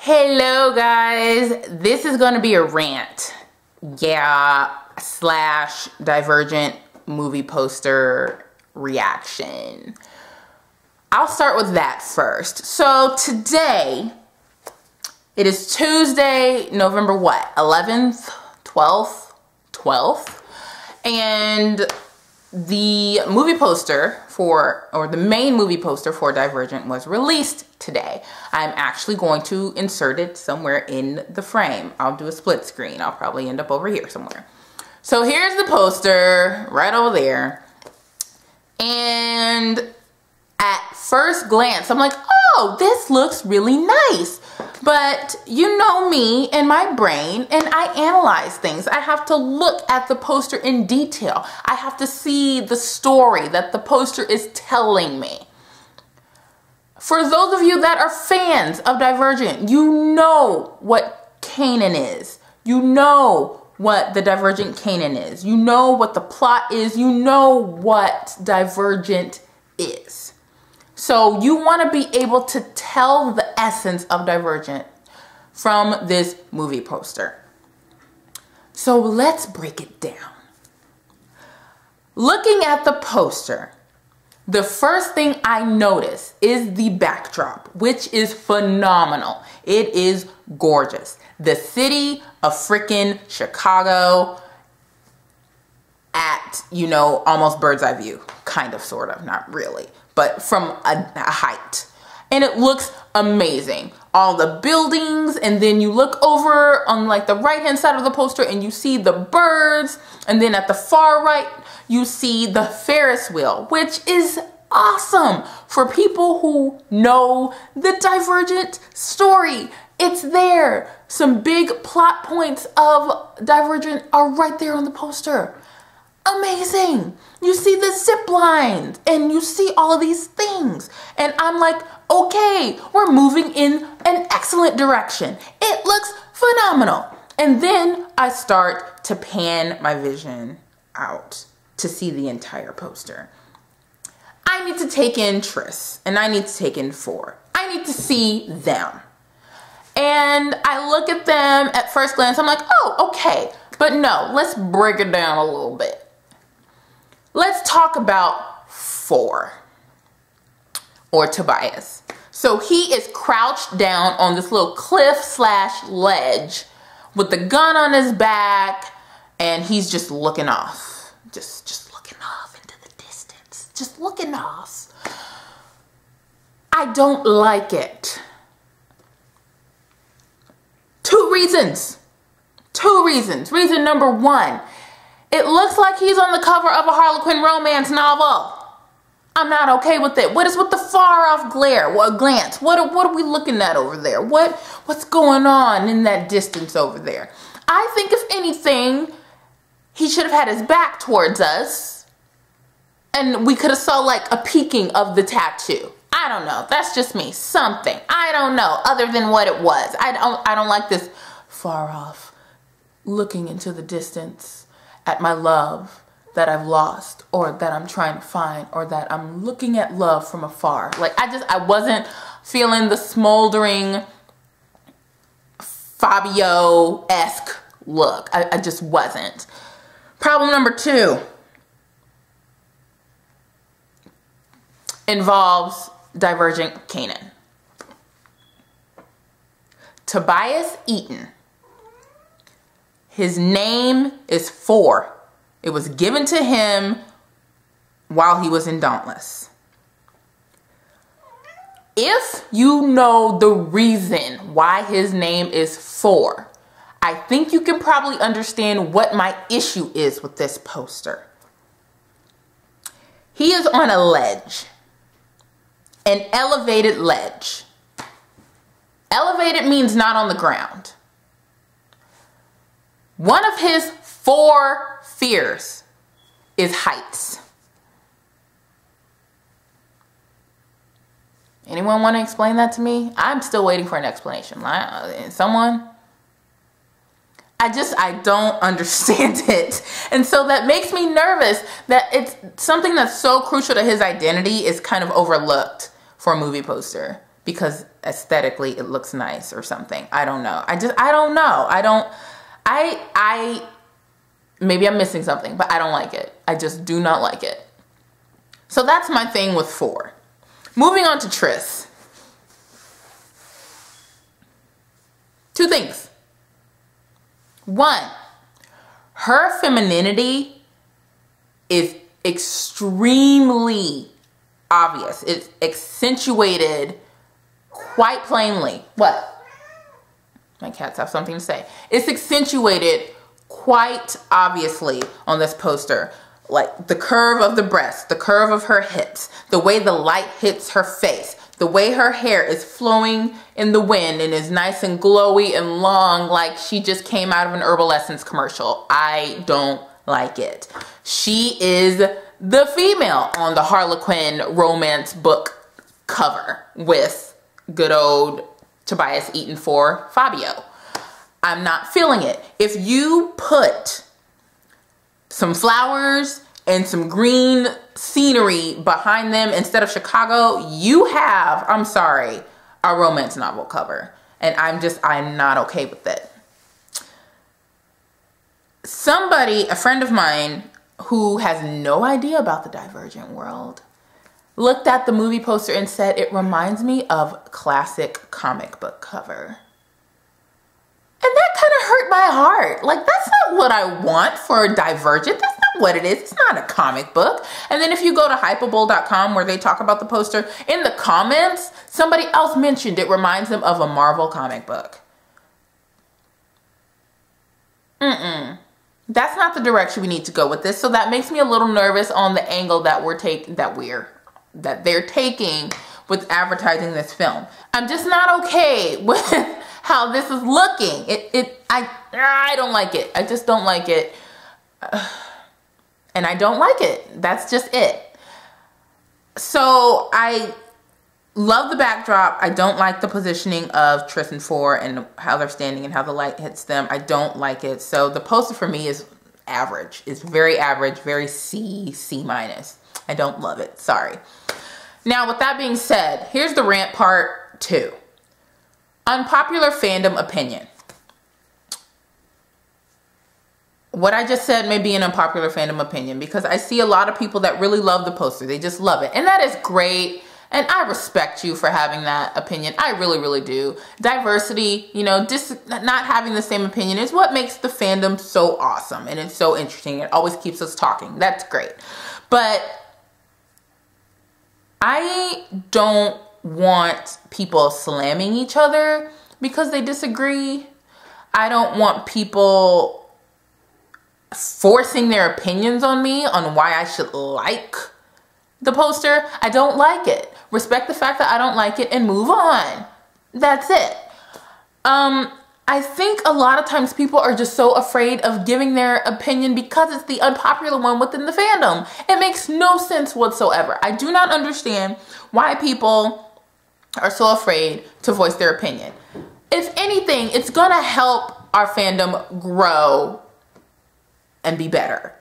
Hello guys, this is going to be a rant, slash Divergent movie poster reaction. I'll start with that first. So today, it is Tuesday, November what? 11th? 12th? 12th? And the movie poster the main movie poster for Divergent was released today. I'm actually going to insert it somewhere in the frame. I'll do a split screen. I'll probably end up over here somewhere. So here's the poster right over there. And at first glance, I'm like, oh, this looks really nice. But you know me and my brain, and I analyze things. I have to look at the poster in detail. I have to see the story that the poster is telling me. For those of you that are fans of Divergent, you know what Kanan is. You know what the Divergent Kanan is. You know what the plot is. You know what Divergent is. So you want to be able to tell the essence of Divergent from this movie poster. So let's break it down. Looking at the poster, the first thing I notice is the backdrop, which is phenomenal. It is gorgeous. The city of frickin' Chicago at, almost bird's eye view. Kind of, sort of, not really. But from a height. And it looks amazing. All the buildings, and then you look over on like the right hand side of the poster and you see the birds, and then at the far right you see the Ferris wheel, which is awesome for people who know the Divergent story. It's there. Some big plot points of Divergent are right there on the poster. Amazing. You see the zip lines and you see all of these things. And I'm like, okay, we're moving in an excellent direction. It looks phenomenal. And then I start to pan my vision out to see the entire poster. I need to take in Triss and I need to take in Four. I need to see them. And I look at them at first glance. I'm like, oh, okay. But no, let's break it down a little bit. Let's talk about Four, or Tobias. So he is crouched down on this little cliff slash ledge with the gun on his back, and he's just looking off. Just looking off into the distance. Just looking off. I don't like it. Two reasons. Reason number one. It looks like he's on the cover of a Harlequin romance novel. I'm not okay with it. What is with the far off glance? What are we looking at over there? What's going on in that distance over there? I think if anything, he should have had his back towards us and we could have saw like a peeking of the tattoo. I don't know. That's just me. Something. I don't know other than what it was. I don't like this far off looking into the distance at my love that I've lost, or that I'm trying to find, or that I'm looking at love from afar. Like, I wasn't feeling the smoldering Fabio-esque look. I just wasn't. Problem number two involves Divergent Kanan. Tobias Eaton. His name is Four. It was given to him while he was in Dauntless. If you know the reason why his name is Four, I think you can probably understand what my issue is with this poster. He is on a ledge, an elevated ledge. Elevated means not on the ground. One of his 4 fears is heights. Anyone want to explain that to me? I'm still waiting for an explanation. Someone? I don't understand it. And so that makes me nervous that it's something that's so crucial to his identity is kind of overlooked for a movie poster. because aesthetically it looks nice or something. I don't know. I don't know. Maybe I'm missing something, but I don't like it. I just do not like it. So that's my thing with 4. Moving on to Tris. 2 things. 1, her femininity is extremely obvious. It's accentuated quite plainly. What? My cats have something to say. It's accentuated quite obviously on this poster. Like the curve of the breast, the curve of her hips, the way the light hits her face, the way her hair is flowing in the wind and is nice and glowy and long, like she just came out of an Herbal Essence commercial. I don't like it. She is the female on the Harlequin romance book cover with good old Tobias Eaton for Fabio. I'm not feeling it. If you put some flowers and some green scenery behind them instead of Chicago, you have, I'm sorry, a romance novel cover. And I'm not okay with it. Somebody, a friend of mine who has no idea about the Divergent world, looked at the movie poster and said, it reminds me of classic comic book cover. And that kind of hurt my heart. Like, that's not what I want for Divergent. That's not what it is. It's not a comic book. And then if you go to hypable.com where they talk about the poster, in the comments, somebody else mentioned it reminds them of a Marvel comic book. That's not the direction we need to go with this. So that makes me a little nervous on the angle that they're taking with advertising this film. I'm just not okay with how this is looking. I don't like it. I just don't like it. And I don't like it. That's just it. So I love the backdrop. I don't like the positioning of Tris and 4 and how they're standing and how the light hits them. I don't like it. So the poster for me is average. It's very average, very C minus. I don't love it. Sorry. Now, with that being said, here's the rant part 2. Unpopular fandom opinion. What I just said may be an unpopular fandom opinion because I see a lot of people that really love the poster. They just love it. And that is great. And I respect you for having that opinion. I really, really do. Diversity, you know, not having the same opinion is what makes the fandom so awesome. And it's so interesting. It always keeps us talking. That's great. But I don't want people slamming each other because they disagree. I don't want people forcing their opinions on me on why I should like the poster. I don't like it. Respect the fact that I don't like it and move on. That's it. I think a lot of times people are just so afraid of giving their opinion because it's the unpopular one within the fandom. It makes no sense whatsoever. I do not understand why people are so afraid to voice their opinion. If anything, it's gonna help our fandom grow and be better.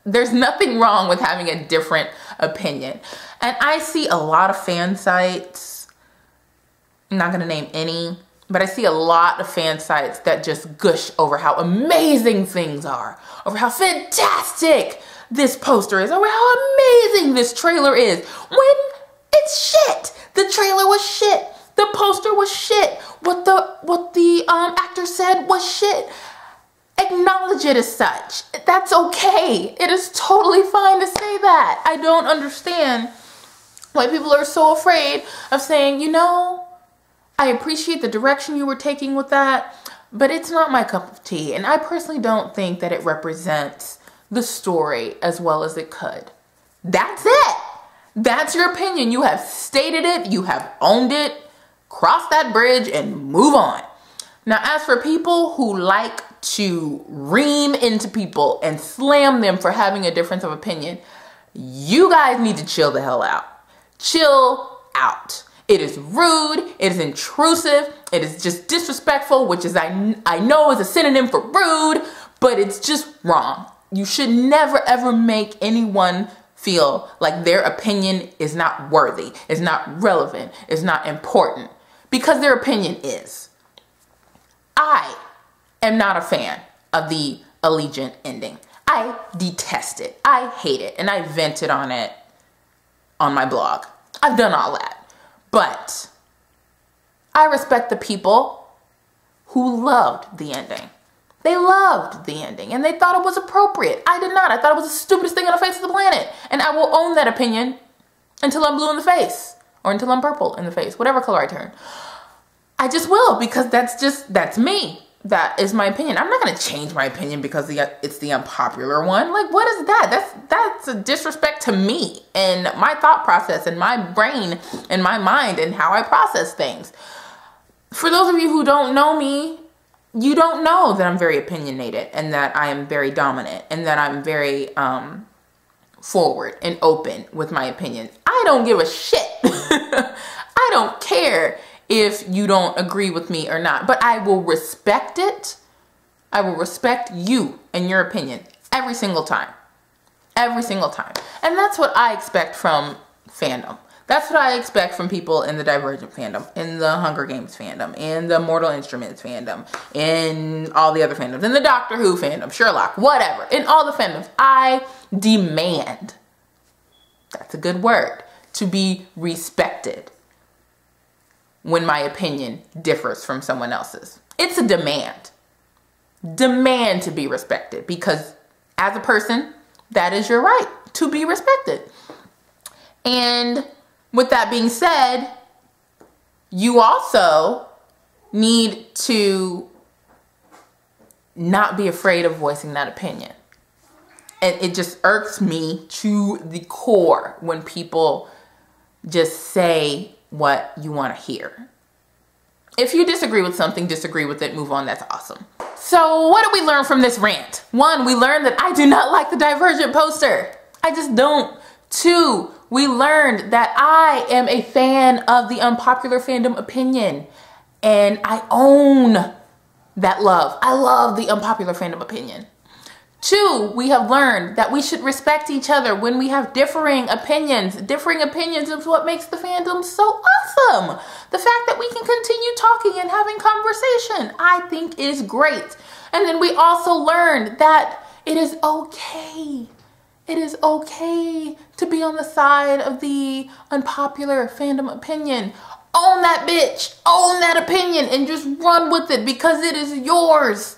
There's nothing wrong with having a different opinion. And I see a lot of fan sites, I'm not gonna name any, but I see a lot of fan sites that just gush over how amazing things are, over how fantastic this poster is, over how amazing this trailer is, when it's shit. The trailer was shit. The poster was shit. What the actor said was shit. Acknowledge it as such. That's okay. It is totally fine to say that. I don't understand why people are so afraid of saying, you know, I appreciate the direction you were taking with that, but it's not my cup of tea. And I personally don't think that it represents the story as well as it could. That's it. That's your opinion. You have stated it. You have owned it. Cross that bridge and move on. Now, as for people who like to ream into people and slam them for having a difference of opinion, you guys need to chill the hell out. Chill out. It is rude, it is intrusive, it is just disrespectful, which is I know is a synonym for rude, but it's just wrong. You should never ever make anyone feel like their opinion is not worthy, is not relevant, is not important, because their opinion is. I am not a fan of the Allegiant ending. I detest it. I hate it. And I vented on it on my blog. I've done all that. But I respect the people who loved the ending. They loved the ending and they thought it was appropriate. I did not. I thought it was the stupidest thing on the face of the planet. And I will own that opinion until I'm blue in the face or until I'm purple in the face, whatever color I turn. I just will, because that's me. That is my opinion. I'm not going to change my opinion because it's the unpopular one. Like, what is that? That's a disrespect to me and my thought process and my brain and my mind and how I process things. For those of you who don't know me, you don't know that I'm very opinionated and that I am very dominant and that I'm very forward and open with my opinion. I don't give a shit. I don't care if you don't agree with me or not, but I will respect it. I will respect you and your opinion every single time. Every single time. And that's what I expect from fandom. That's what I expect from people in the Divergent fandom, in the Hunger Games fandom, in the Mortal Instruments fandom, in all the other fandoms, in the Doctor Who fandom, Sherlock, whatever. In all the fandoms, I demand, that's a good word, to be respected when my opinion differs from someone else's. It's a demand. Demand to be respected, because as a person, that is your right to be respected. And with that being said, you also need to not be afraid of voicing that opinion. And it just irks me to the core when people just say what you want to hear. If you disagree with something, disagree with it, move on, that's awesome. So what did we learn from this rant? 1, we learned that I do not like the Divergent poster. I just don't. 2, we learned that I am a fan of the Unpopular Fandom opinion. And I own that love. I love the Unpopular Fandom opinion. 2, we have learned that we should respect each other when we have differing opinions. Differing opinions is what makes the fandom so awesome. The fact that we can continue talking and having conversation, I think is great. And then we also learned that it is okay. It is okay to be on the side of the Unpopular Fandom opinion. Own that bitch. Own that opinion and just run with it because it is yours.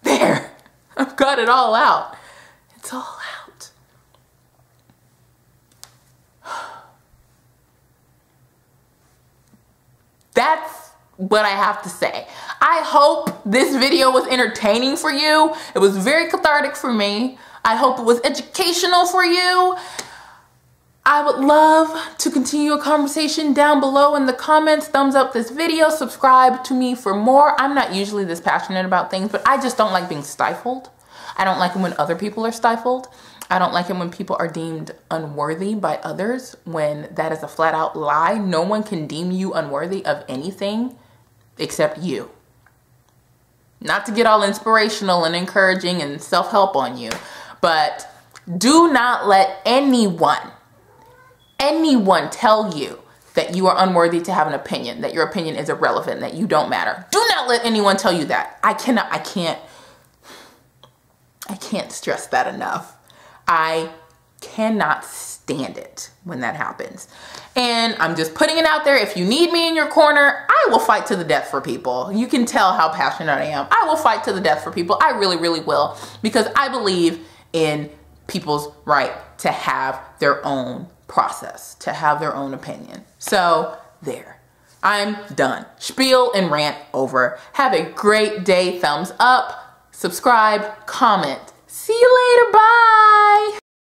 There, I've got it all out. It's all out. That's what I have to say. I hope this video was entertaining for you. It was very cathartic for me. I hope it was educational for you. I would love to continue a conversation down below in the comments. Thumbs up this video, subscribe to me for more. I'm not usually this passionate about things, but I just don't like being stifled. I don't like it when other people are stifled. I don't like it when people are deemed unworthy by others, when that is a flat out lie. No one can deem you unworthy of anything except you. Not to get all inspirational and encouraging and self-help on you, but do not let anyone tell you that you are unworthy to have an opinion, that your opinion is irrelevant, that you don't matter. Do not let anyone tell you that. I can't stress that enough. I cannot stand it when that happens. And I'm just putting it out there. If you need me in your corner, I will fight to the death for people. You can tell how passionate I am. I will fight to the death for people. I really, really will, because I believe in people's right to have their own process, to have their own opinion. So there, I'm done. Spiel and rant over. Have a great day. Thumbs up, subscribe, comment. See you later. Bye.